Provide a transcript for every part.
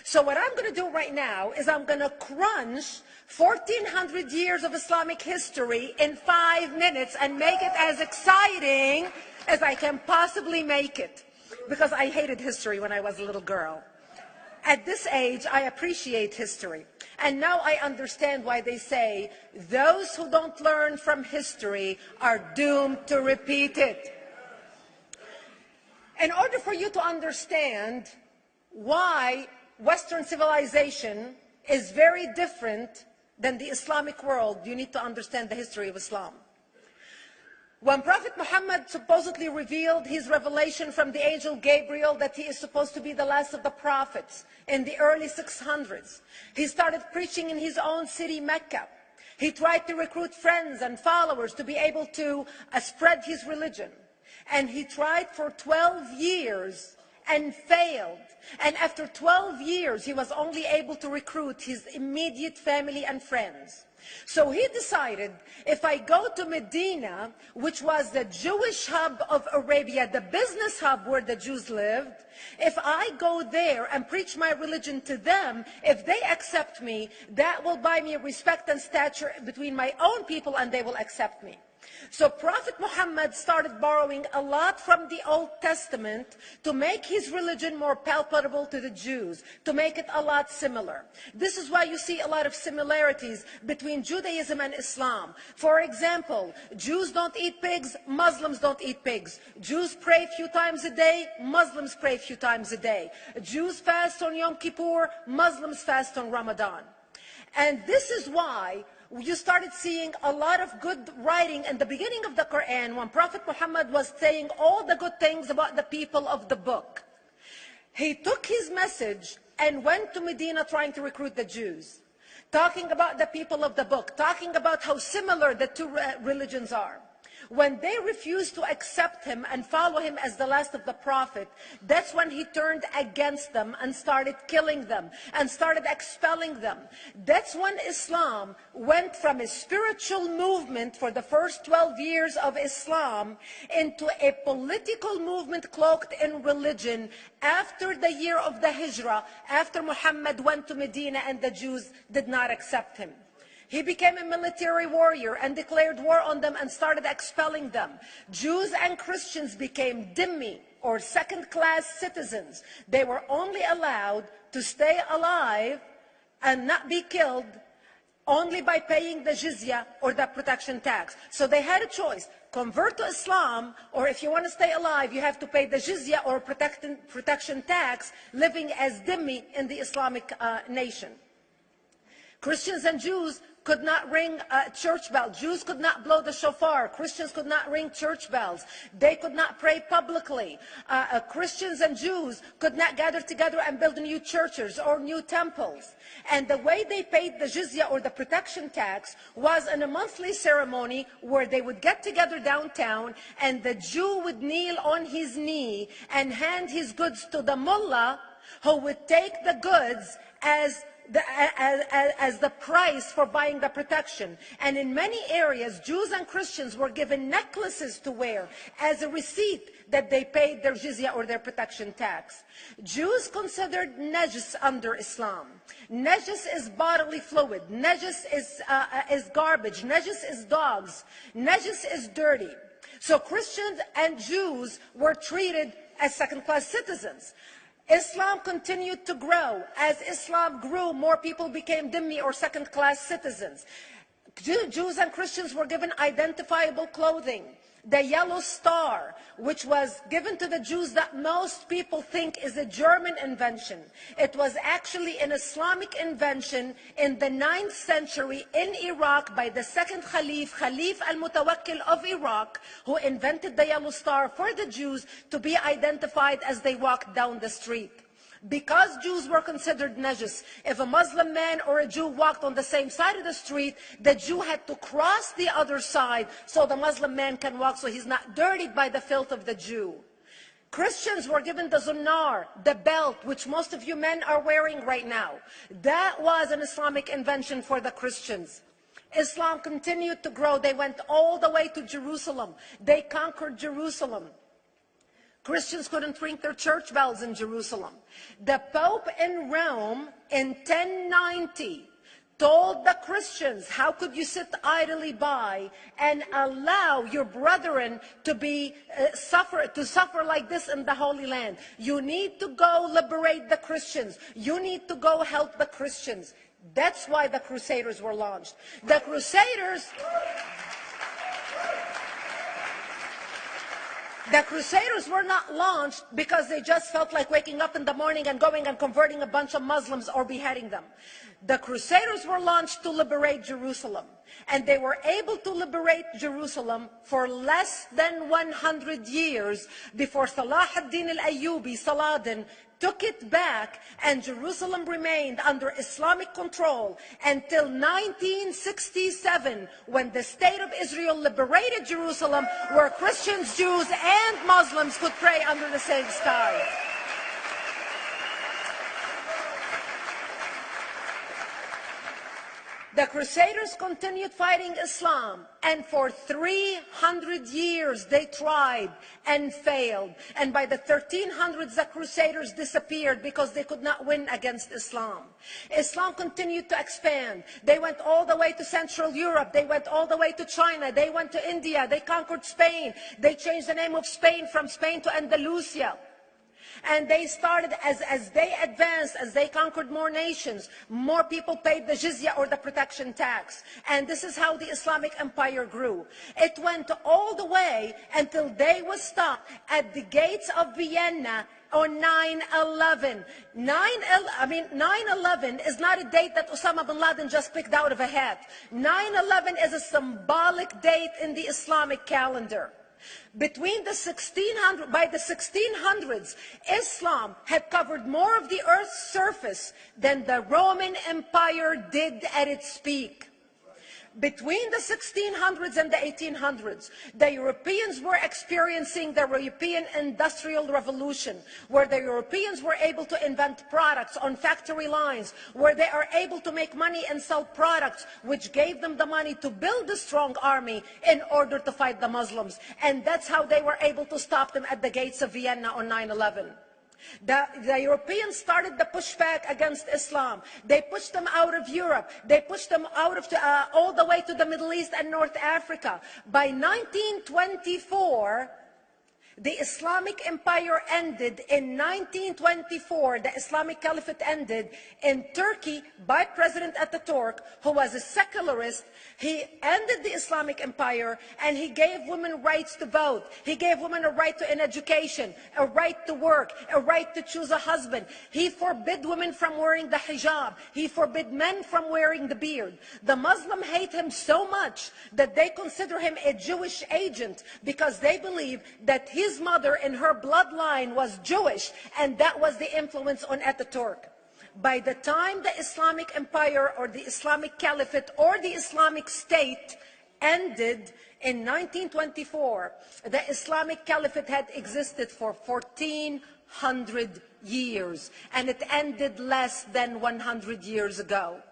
So what I'm going to do right now is I'm going to crunch 1400 years of Islamic history in 5 minutes and make it as exciting as I can possibly make it. Because I hated history when I was a little girl. At this age, I appreciate history. And now I understand why they say those who don't learn from history are doomed to repeat it. In order for you to understand why Western civilization is very different than the Islamic world, you need to understand the history of Islam. When Prophet Muhammad supposedly revealed his revelation from the angel Gabriel that he is supposed to be the last of the prophets in the early 600s, he started preaching in his own city, Mecca. He tried to recruit friends and followers to be able to spread his religion. And he tried for 12 years and failed. And after 12 years, he was only able to recruit his immediate family and friends. So he decided, if I go to Medina, which was the Jewish hub of Arabia, the business hub where the Jews lived, if I go there and preach my religion to them, if they accept me, that will buy me respect and stature between my own people, and they will accept me. So Prophet Muhammad started borrowing a lot from the Old Testament to make his religion more palpable to the Jews, to make it a lot similar. This is why you see a lot of similarities between Judaism and Islam. For example, Jews don't eat pigs, Muslims don't eat pigs. Jews pray a few times a day, Muslims pray a few times a day. Jews fast on Yom Kippur, Muslims fast on Ramadan. And this is why you started seeing a lot of good writing in the beginning of the Quran when Prophet Muhammad was saying all the good things about the people of the book. He took his message and went to Medina trying to recruit the Jews, talking about the people of the book, talking about how similar the two religions are. When they refused to accept him and follow him as the last of the prophet, that's when he turned against them and started killing them and started expelling them. That's when Islam went from a spiritual movement for the first 12 years of Islam into a political movement cloaked in religion after the year of the Hijrah, after Muhammad went to Medina and the Jews did not accept him. He became a military warrior and declared war on them and started expelling them. Jews and Christians became dhimmi, or second-class citizens. They were only allowed to stay alive and not be killed only by paying the jizya or the protection tax. So they had a choice: convert to Islam, or if you want to stay alive, you have to pay the jizya or protection tax, living as dhimmi in the Islamic nation. Christians and Jews could not ring church bells. Jews could not blow the shofar. Christians could not ring church bells. They could not pray publicly. Christians and Jews could not gather together and build new churches or new temples. And the way they paid the jizya or the protection tax was in a monthly ceremony where they would get together downtown and the Jew would kneel on his knee and hand his goods to the mullah, who would take the goods as the price for buying the protection. And in many areas, Jews and Christians were given necklaces to wear as a receipt that they paid their jizya or their protection tax. Jews considered najis under Islam. Najis is bodily fluid. Najis is garbage. Najis is dogs. Najis is dirty. So Christians and Jews were treated as second-class citizens. Islam continued to grow. As Islam grew, more people became dhimmi or second-class citizens. Jews and Christians were given identifiable clothing. The yellow star, which was given to the Jews that most people think is a German invention. It was actually an Islamic invention in the 9th century in Iraq by the second Khalif, Khalif al-Mutawakkil of Iraq, who invented the yellow star for the Jews to be identified as they walked down the street. Because Jews were considered najis, if a Muslim man or a Jew walked on the same side of the street, the Jew had to cross the other side so the Muslim man can walk, so he's not dirtied by the filth of the Jew. Christians were given the zunnar, the belt, which most of you men are wearing right now. That was an Islamic invention for the Christians. Islam continued to grow. They went all the way to Jerusalem. They conquered Jerusalem. Christians couldn't ring their church bells in Jerusalem. The Pope in Rome in 1090 told the Christians, how could you sit idly by and allow your brethren to suffer like this in the Holy Land? You need to go liberate the Christians. You need to go help the Christians. That's why the Crusaders were launched. The Crusaders were not launched because they just felt like waking up in the morning and going and converting a bunch of Muslims or beheading them. The Crusaders were launched to liberate Jerusalem. And they were able to liberate Jerusalem for less than 100 years before Salah ad-Din al-Ayyubi, Saladin, took it back, and Jerusalem remained under Islamic control until 1967, when the State of Israel liberated Jerusalem, where Christians, Jews, and Muslims could pray under the same sky. The Crusaders continued fighting Islam, and for 300 years they tried and failed. And by the 1300s, the Crusaders disappeared because they could not win against Islam. Islam continued to expand. They went all the way to Central Europe. They went all the way to China. They went to India. They conquered Spain. They changed the name of Spain from Spain to Andalusia. And they started, as they advanced, as they conquered more nations, more people paid the jizya, or the protection tax. And this is how the Islamic Empire grew. It went all the way until they were stopped at the gates of Vienna on 9/11. 9/11 is not a date that Osama bin Laden just picked out of a hat. 9/11 is a symbolic date in the Islamic calendar. By the 1600s, Islam had covered more of the earth's surface than the Roman Empire did at its peak. Between the 1600s and the 1800s, the Europeans were experiencing the European Industrial Revolution, where the Europeans were able to invent products on factory lines, where they are able to make money and sell products, which gave them the money to build a strong army in order to fight the Muslims. And that's how they were able to stop them at the gates of Vienna on 9/11. The Europeans started the pushback against Islam. They pushed them out of Europe. They pushed them out of all the way to the Middle East and North Africa. By 1924, the Islamic Empire ended. In 1924, the Islamic Caliphate ended in Turkey by President Ataturk, who was a secularist. He ended the Islamic Empire, and he gave women rights to vote. He gave women a right to an education, a right to work, a right to choose a husband. He forbid women from wearing the hijab. He forbid men from wearing the beard. The Muslims hate him so much that they consider him a Jewish agent, because they believe that his mother in her bloodline was Jewish, and that was the influence on Ataturk. By the time the Islamic Empire, or the Islamic Caliphate, or the Islamic State ended in 1924, the Islamic Caliphate had existed for 1400 years, and it ended less than 100 years ago.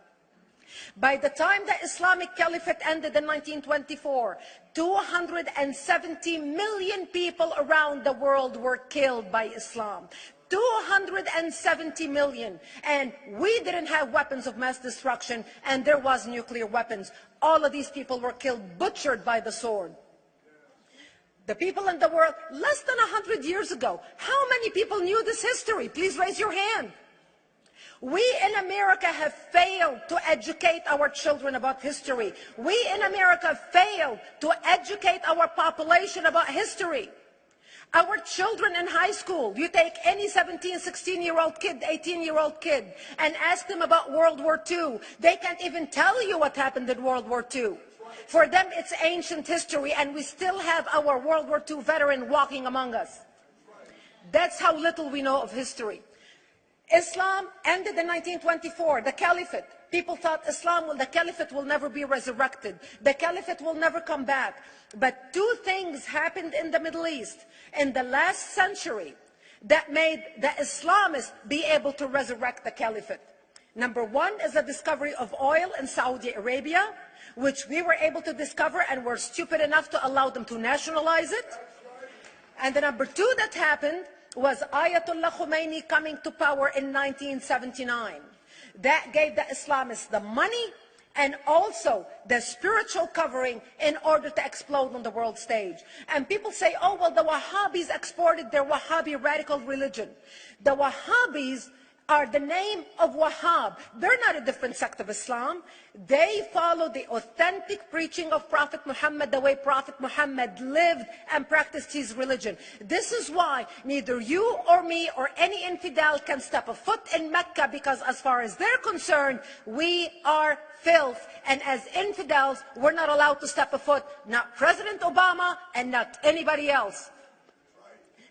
By the time the Islamic Caliphate ended in 1924, 270 million people around the world were killed by Islam. 270 million. And we didn't have weapons of mass destruction, and there was nuclear weapons. All of these people were killed, butchered by the sword. The people in the world, less than 100 years ago, how many people knew this history? Please raise your hand. We in America have failed to educate our children about history. We in America failed to educate our population about history. Our children in high school, you take any 17, 16-year-old kid, 18-year-old kid, and ask them about World War II. They can't even tell you what happened in World War II. For them, it's ancient history, and we still have our World War II veteran walking among us. That's how little we know of history. Islam ended in 1924, the Caliphate. People thought the Caliphate will never be resurrected. The Caliphate will never come back. But two things happened in the Middle East in the last century that made the Islamists be able to resurrect the Caliphate. Number one is the discovery of oil in Saudi Arabia, which we were able to discover and were stupid enough to allow them to nationalize it. And the number two that happened was Ayatollah Khomeini coming to power in 1979. That gave the Islamists the money and also the spiritual covering in order to explode on the world stage. And people say, oh, well, the Wahhabis exported their Wahhabi radical religion. The Wahhabis are the name of Wahhab. They're not a different sect of Islam. They follow the authentic preaching of Prophet Muhammad, the way Prophet Muhammad lived and practiced his religion. This is why neither you or me or any infidel can step a foot in Mecca, because as far as they're concerned, we are filth. And as infidels, we're not allowed to step a foot, not President Obama and not anybody else.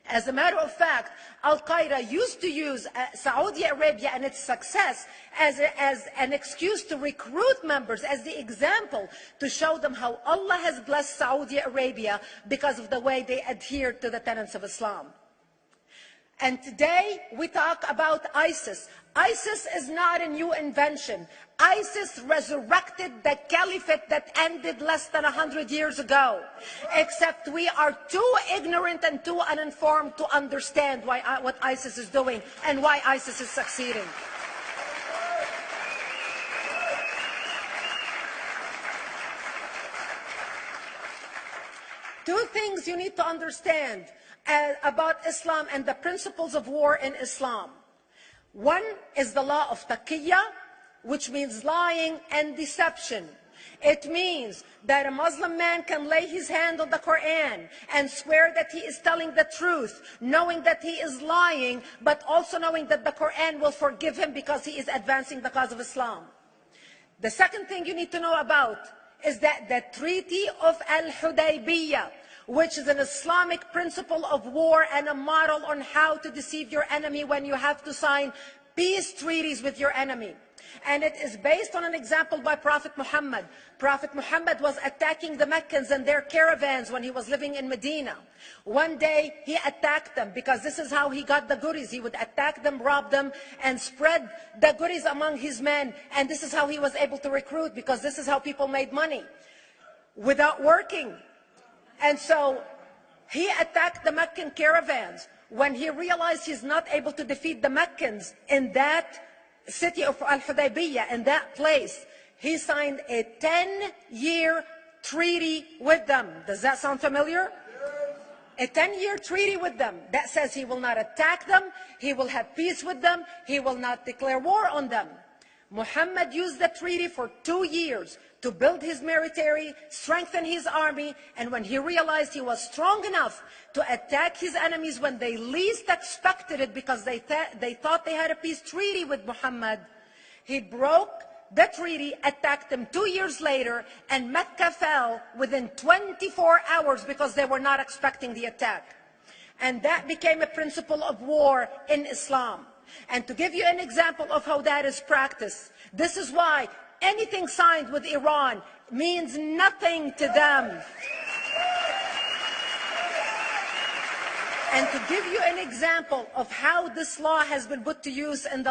As a matter of fact, Al-Qaeda used to use Saudi Arabia and its success as an excuse to recruit members, as the example to show them how Allah has blessed Saudi Arabia because of the way they adhere to the tenets of Islam. And today we talk about ISIS. ISIS is not a new invention. ISIS resurrected the caliphate that ended less than 100 years ago. Except we are too ignorant and too uninformed to understand what ISIS is doing and why ISIS is succeeding. Two things you need to understand about Islam and the principles of war in Islam. One is the law of taqiyya, which means lying and deception. It means that a Muslim man can lay his hand on the Quran and swear that he is telling the truth, knowing that he is lying, but also knowing that the Quran will forgive him because he is advancing the cause of Islam. The second thing you need to know about is that the Treaty of Al-Hudaybiyah, which is an Islamic principle of war and a model on how to deceive your enemy when you have to sign peace treaties with your enemy. And it is based on an example by Prophet Muhammad. Prophet Muhammad was attacking the Meccans and their caravans when he was living in Medina. One day he attacked them because this is how he got the goodies. He would attack them, rob them, and spread the goodies among his men. And this is how he was able to recruit, because this is how people made money without working. And so he attacked the Meccan caravans. When he realized he's not able to defeat the Meccans in that city of Al-Hudaybiyah, in that place, he signed a 10-year treaty with them. Does that sound familiar? A 10-year treaty with them that says he will not attack them, he will have peace with them, he will not declare war on them. Muhammad used the treaty for 2 years to build his military, strengthen his army, and when he realized he was strong enough to attack his enemies when they least expected it, because they thought they had a peace treaty with Muhammad, he broke the treaty, attacked them 2 years later, and Mecca fell within 24 hours because they were not expecting the attack. And that became a principle of war in Islam. And to give you an example of how that is practiced, this is why anything signed with Iran means nothing to them. And to give you an example of how this law has been put to use in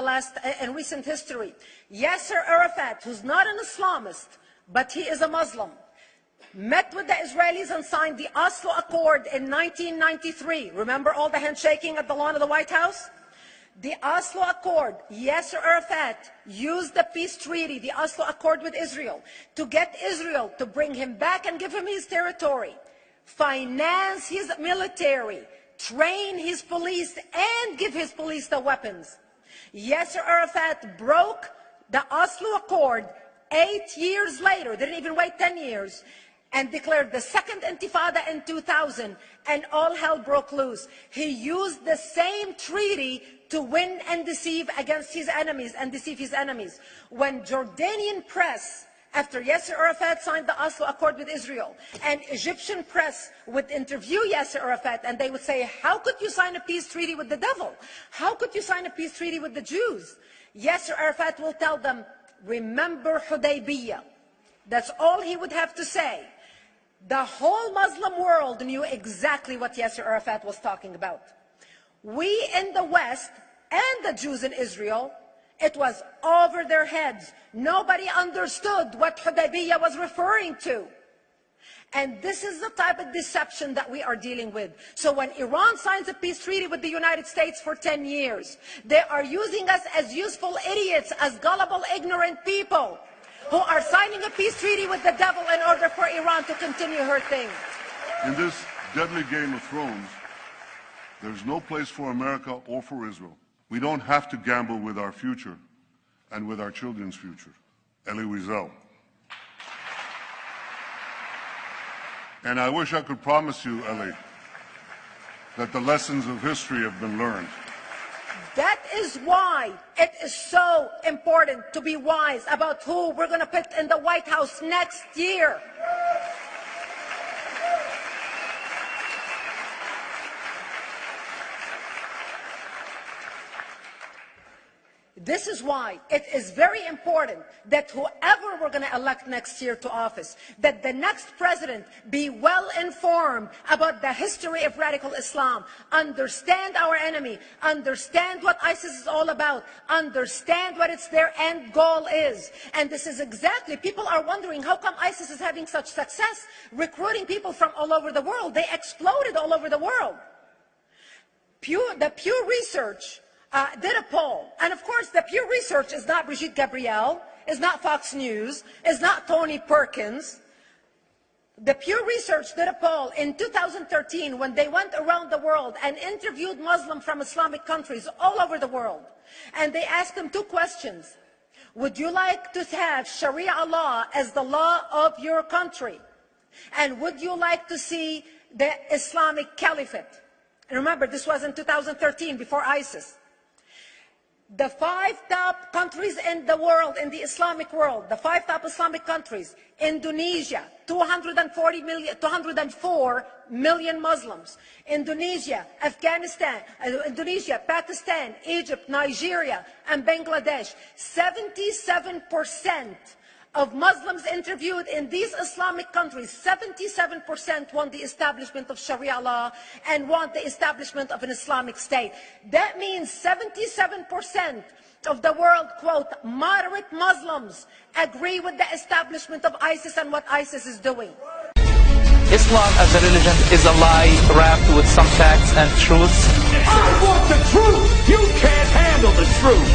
recent history, Yasser Arafat, who's not an Islamist, but he is a Muslim, met with the Israelis and signed the Oslo Accord in 1993. Remember all the handshaking at the lawn of the White House? The Oslo Accord, Yasser Arafat used the peace treaty, the Oslo Accord with Israel, to get Israel to bring him back and give him his territory, finance his military, train his police, and give his police the weapons. Yasser Arafat broke the Oslo Accord 8 years later, didn't even wait 10 years, and declared the second Intifada in 2000, and all hell broke loose. He used the same treaty to win and deceive against his enemies and deceive his enemies. When Jordanian press, after Yasser Arafat signed the Oslo Accord with Israel, and Egyptian press would interview Yasser Arafat, and they would say, how could you sign a peace treaty with the devil? How could you sign a peace treaty with the Jews? Yasser Arafat will tell them, remember Hudaybiyah. That's all he would have to say. The whole Muslim world knew exactly what Yasser Arafat was talking about. We in the West and the Jews in Israel, it was over their heads. Nobody understood what Hudaybiyah was referring to. And this is the type of deception that we are dealing with. So when Iran signs a peace treaty with the United States for 10 years, they are using us as useful idiots, as gullible, ignorant people who are signing a peace treaty with the devil in order for Iran to continue her thing. In this deadly game of thrones, there's no place for America or for Israel. We don't have to gamble with our future and with our children's future. Elie Wiesel. And I wish I could promise you, Elie, that the lessons of history have been learned. That is why it is so important to be wise about who we're going to put in the White House next year. This is why it is very important that whoever we're going to elect next year to office, that the next president be well informed about the history of radical Islam, understand our enemy, understand what ISIS is all about, understand what their end goal is. And this is exactly, people are wondering how come ISIS is having such success recruiting people from all over the world. They exploded all over the world. The Pew Research did a poll, and of course the Pew Research is not Brigitte Gabriel, is not Fox News, is not Tony Perkins. The Pew Research did a poll in 2013 when they went around the world and interviewed Muslims from Islamic countries all over the world. And they asked them two questions. Would you like to have Sharia law as the law of your country? And would you like to see the Islamic Caliphate? And remember, this was in 2013, before ISIS. The 5 top countries in the world, in the Islamic world, the 5 top Islamic countries: Indonesia, 204 million Muslims; Indonesia, Afghanistan, Indonesia, Pakistan, Egypt, Nigeria, and Bangladesh. 77% of Muslims interviewed in these Islamic countries, 77% want the establishment of Sharia law and want the establishment of an Islamic state. That means 77% of the world, quote, moderate Muslims agree with the establishment of ISIS and what ISIS is doing. Islam as a religion is a lie wrapped with some facts and truths. I want the truth! You can't handle the truth!